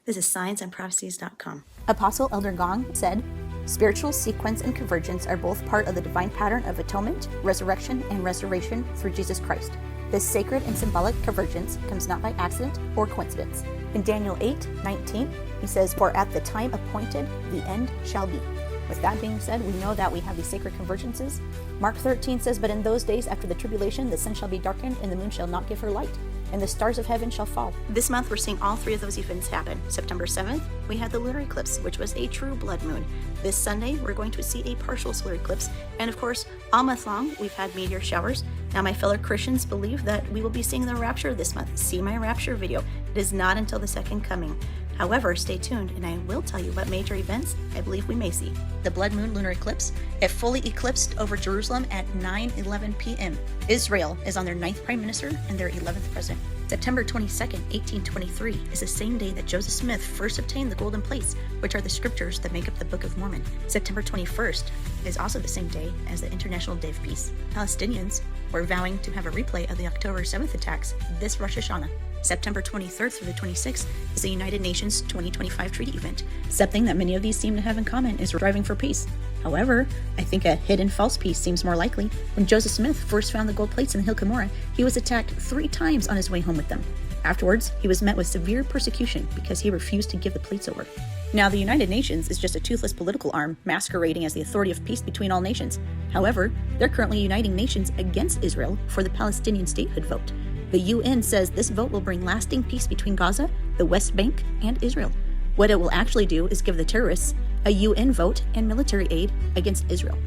This is scienceandprophecies.com. Apostle Elder Gong said, "Spiritual sequence and convergence are both part of the divine pattern of atonement, resurrection, and restoration through Jesus Christ. This sacred and symbolic convergence comes not by accident or coincidence." In Daniel 8:19, he says, "For at the time appointed, the end shall be." With that being said, we know that we have these sacred convergences. Mark 13 says, "But in those days after the tribulation, the sun shall be darkened, and the moon shall not give her light, and the stars of heaven shall fall." This month, we're seeing all three of those events happen. September 7th, we had the lunar eclipse, which was a true blood moon. This Sunday, we're going to see a partial solar eclipse. And of course, all month long, we've had meteor showers. Now, my fellow Christians believe that we will be seeing the rapture this month. See my rapture video. It is not until the second coming. However, stay tuned, and I will tell you what major events I believe we may see. The blood moon lunar eclipse, it fully eclipsed over Jerusalem at 9:11 p.m. Israel is on their 9th prime minister and their 11th president. September 22nd, 1823 is the same day that Joseph Smith first obtained the golden plates, which are the scriptures that make up the Book of Mormon. September 21st is also the same day as the International Day of Peace. Palestinians were vowing to have a replay of the October 7th attacks this Rosh Hashanah. September 23rd through the 26th is the United Nations 2025 treaty event. Something that many of these seem to have in common is striving for peace. However, I think a hidden false peace seems more likely. When Joseph Smith first found the gold plates in the Hill Cumorah, he was attacked 3 times on his way home with them. Afterwards, he was met with severe persecution because he refused to give the plates over. Now, the United Nations is just a toothless political arm masquerading as the authority of peace between all nations. However, they're currently uniting nations against Israel for the Palestinian statehood vote. The UN says this vote will bring lasting peace between Gaza, the West Bank, and Israel. What it will actually do is give the terrorists a UN vote and military aid against Israel.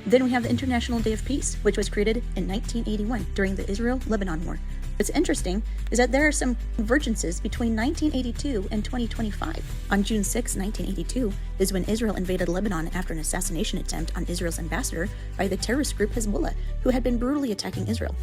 Then we have the International Day of Peace, which was created in 1981 during the Israel-Lebanon War. What's interesting is that there are some convergences between 1982 and 2025. On June 6, 1982, is when Israel invaded Lebanon after an assassination attempt on Israel's ambassador by the terrorist group Hezbollah, who had been brutally attacking Israel.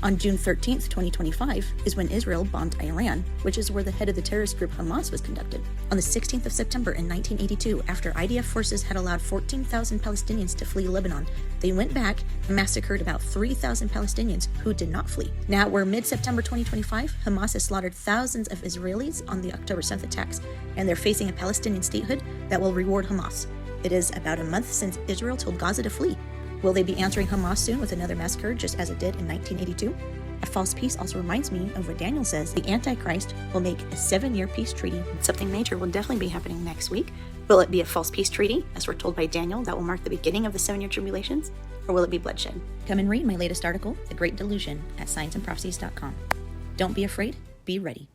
On June 13th, 2025, is when Israel bombed Iran, which is where the head of the terrorist group Hamas was conducted. On the 16th of September in 1982, after IDF forces had allowed 14,000 Palestinians to flee Lebanon, they went back and massacred about 3,000 Palestinians who did not flee. Now, we're mid-September 2025, Hamas has slaughtered thousands of Israelis on the October 7th attacks, and they're facing a Palestinian statehood that will reward Hamas. It is about a month since Israel told Gaza to flee. Will they be answering Hamas soon with another massacre just as it did in 1982? A false peace also reminds me of what Daniel says. The Antichrist will make a 7-year peace treaty. Something major will definitely be happening next week. Will it be a false peace treaty, as we're told by Daniel, that will mark the beginning of the 7-year tribulations? Or will it be bloodshed? Come and read my latest article, The Great Delusion, at scienceandprophecies.com. Don't be afraid, be ready.